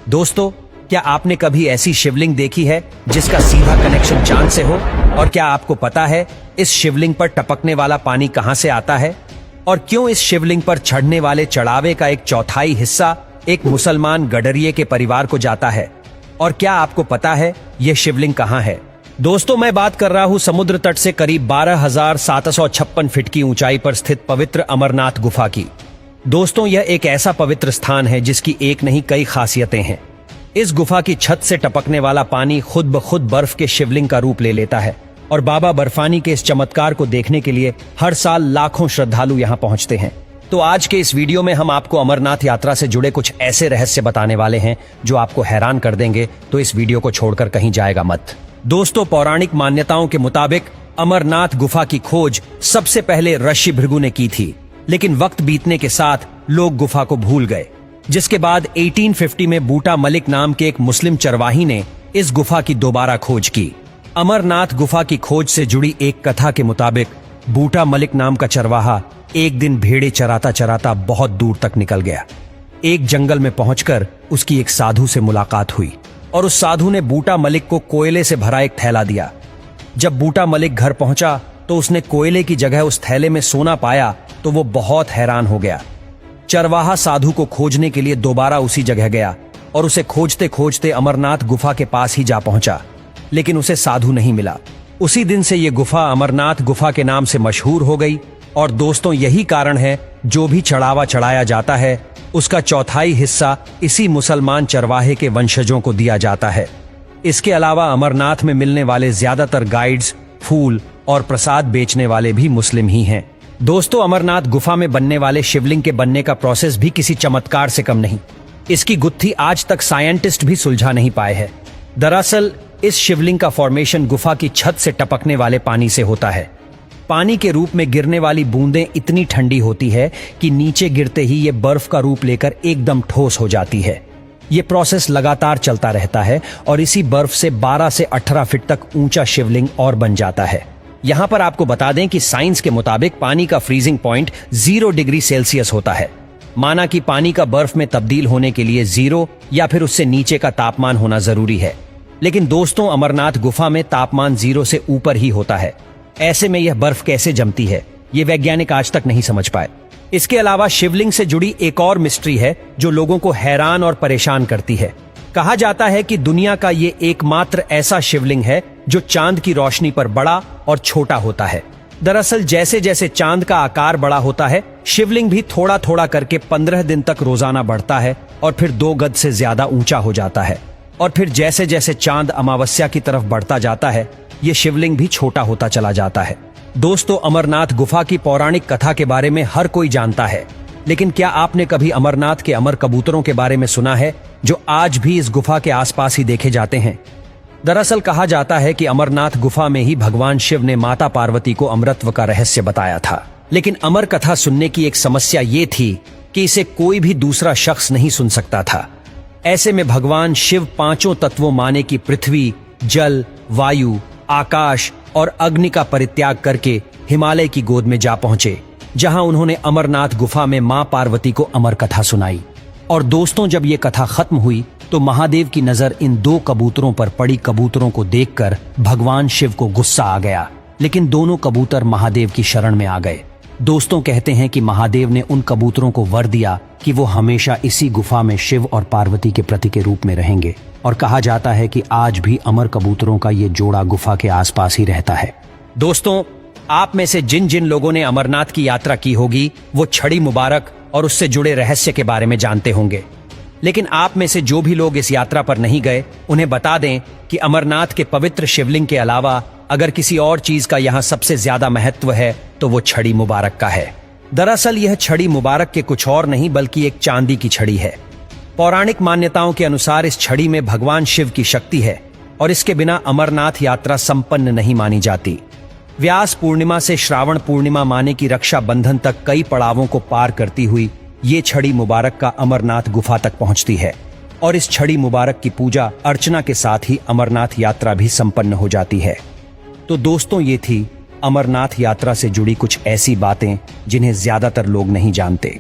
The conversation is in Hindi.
दोस्तों, क्या आपने कभी ऐसी शिवलिंग देखी है जिसका सीधा कनेक्शन चांद से हो? और क्या आपको पता है इस शिवलिंग पर टपकने वाला पानी कहां से आता है? और क्यों इस शिवलिंग पर चढ़ने वाले चढ़ावे का 1/4 हिस्सा एक मुसलमान गडरिये के परिवार को जाता है? और क्या आपको पता है यह शिवलिंग कहां है? दोस्तों, मैं बात कर रहा हूं समुद्र तट से करीब 12,756 फीट की ऊंचाई पर स्थित पवित्र अमरनाथ गुफा की। दोस्तों, यह एक ऐसा पवित्र स्थान है जिसकी एक नहीं कई खासियतें हैं। इस गुफा की छत से टपकने वाला पानी खुद ब खुद बर्फ के शिवलिंग का रूप ले लेता है और बाबा बर्फानी के इस चमत्कार को देखने के लिए हर साल लाखों श्रद्धालु यहाँ पहुंचते हैं। तो आज के इस वीडियो में हम आपको अमरनाथ यात्रा से जुड़े कुछ ऐसे रहस्य बताने वाले हैं जो आपको हैरान कर देंगे, तो इस वीडियो को छोड़कर कहीं जाएगा मत। दोस्तों, पौराणिक मान्यताओं के मुताबिक अमरनाथ गुफा की खोज सबसे पहले ऋषि भृगु ने की थी, लेकिन वक्त बीतने के साथ लोग गुफा को भूल गए। जिसके बाद 1850 में बूटा मलिक नाम के एक मुस्लिम चरवाही ने इस गुफा की दोबारा खोज की। अमरनाथ गुफा की खोज से जुड़ी एक कथा के मुताबिक बूटा मलिक नाम का चरवाहा एक दिन भेड़े चराता चराता बहुत दूर तक निकल गया। एक जंगल में पहुंचकर उसकी एक साधु से मुलाकात हुई और उस साधु ने बूटा मलिक को कोयले से भरा एक थैला दिया। जब बूटा मलिक घर पहुंचा तो उसने कोयले की जगह उस थैले में सोना पाया तो वो बहुत हैरान हो गया। चरवाहा साधु को खोजने के लिए दोबारा उसी जगह गया और उसे खोजते खोजते अमरनाथ गुफा के पास ही जा पहुंचा, लेकिन उसे साधु नहीं मिला। उसी दिन से ये गुफा अमरनाथ गुफा के नाम से मशहूर हो गई। और दोस्तों, यही कारण है जो भी चढ़ावा चढ़ाया जाता है उसका 1/4 हिस्सा इसी मुसलमान चरवाहे के वंशजों को दिया जाता है। इसके अलावा अमरनाथ में मिलने वाले ज्यादातर गाइड्स, फूल और प्रसाद बेचने वाले भी मुस्लिम ही हैं। दोस्तों, अमरनाथ गुफा में बनने वाले शिवलिंग के बनने का प्रोसेस भी किसी चमत्कार से कम नहीं। इसकी गुत्थी आज तक साइंटिस्ट भी सुलझा नहीं पाए हैं। दरअसल इस शिवलिंग का फॉर्मेशन गुफा की छत से टपकने वाले पानी से होता है। पानी के रूप में गिरने वाली बूंदें इतनी ठंडी होती है कि नीचे गिरते ही ये बर्फ का रूप लेकर एकदम ठोस हो जाती है। ये प्रोसेस लगातार चलता रहता है और इसी बर्फ से 12 से 18 फीट तक ऊंचा शिवलिंग और बन जाता है। यहां पर आपको बता दें कि साइंस के मुताबिक पानी का फ्रीजिंग पॉइंट 0 डिग्री सेल्सियस होता है। माना कि पानी का बर्फ में तब्दील होने के लिए 0 या फिर उससे नीचे का तापमान होना जरूरी है। लेकिन दोस्तों, अमरनाथ गुफा में तापमान 0 से ऊपर ही होता है। ऐसे में यह बर्फ कैसे जमती है, ये वैज्ञानिक आज तक नहीं समझ पाए। इसके अलावा शिवलिंग से जुड़ी एक और मिस्ट्री है जो लोगों को हैरान और परेशान करती है। कहा जाता है कि दुनिया का ये एकमात्र ऐसा शिवलिंग है जो चांद की रोशनी पर बड़ा और छोटा होता है। दरअसल जैसे जैसे चांद का आकार बड़ा होता है, शिवलिंग भी थोड़ा थोड़ा करके 15 दिन तक रोजाना बढ़ता है और फिर 2 गज से ज्यादा ऊंचा हो जाता है। और फिर जैसे जैसे चांद अमावस्या की तरफ बढ़ता जाता है, ये शिवलिंग भी छोटा होता चला जाता है। दोस्तों, अमरनाथ गुफा की पौराणिक कथा के बारे में हर कोई जानता है, लेकिन क्या आपने कभी अमरनाथ के अमर कबूतरों के बारे में सुना है जो आज भी इस गुफा के आसपास ही देखे जाते हैं? दरअसल कहा जाता है कि अमरनाथ गुफा में ही भगवान शिव ने माता पार्वती को अमरत्व का रहस्य बताया था। लेकिन अमर कथा सुनने की एक समस्या ये थी कि इसे कोई भी दूसरा शख्स नहीं सुन सकता था। ऐसे में भगवान शिव 5 तत्वों माने की पृथ्वी, जल, वायु, आकाश और अग्नि का परित्याग करके हिमालय की गोद में जा पहुंचे, जहां उन्होंने अमरनाथ गुफा में मां पार्वती को अमर कथा सुनाई। और दोस्तों, जब ये कथा खत्म हुई तो महादेव की नजर इन 2 कबूतरों पर पड़ी। कबूतरों को देखकर भगवान शिव को गुस्सा आ गया, लेकिन दोनों कबूतर महादेव की शरण में आ गए। दोस्तों, कहते हैं कि महादेव ने उन कबूतरों को वर दिया कि वो हमेशा इसी गुफा में शिव और पार्वती के प्रति के रूप में रहेंगे। और कहा जाता है कि आज भी अमर कबूतरों का ये जोड़ा गुफा के आसपास ही रहता है। दोस्तों, आप में से जिन जिन लोगों ने अमरनाथ की यात्रा की होगी वो छड़ी मुबारक और उससे जुड़े रहस्य के बारे में जानते होंगे। लेकिन आप में से जो भी लोग इस यात्रा पर नहीं गए, उन्हें बता दें कि अमरनाथ के पवित्र शिवलिंग के अलावा अगर किसी और चीज का यहाँ सबसे ज्यादा महत्व है तो वो छड़ी मुबारक का है। दरअसल यह छड़ी मुबारक के कुछ और नहीं बल्कि एक चांदी की छड़ी है। पौराणिक मान्यताओं के अनुसार इस छड़ी में भगवान शिव की शक्ति है और इसके बिना अमरनाथ यात्रा संपन्न नहीं मानी जाती। व्यास पूर्णिमा से श्रावण पूर्णिमा माने की रक्षा बंधन तक कई पड़ावों को पार करती हुई ये छड़ी मुबारक का अमरनाथ गुफा तक पहुंचती है और इस छड़ी मुबारक की पूजा अर्चना के साथ ही अमरनाथ यात्रा भी संपन्न हो जाती है। तो दोस्तों, ये थी अमरनाथ यात्रा से जुड़ी कुछ ऐसी बातें जिन्हें ज्यादातर लोग नहीं जानते।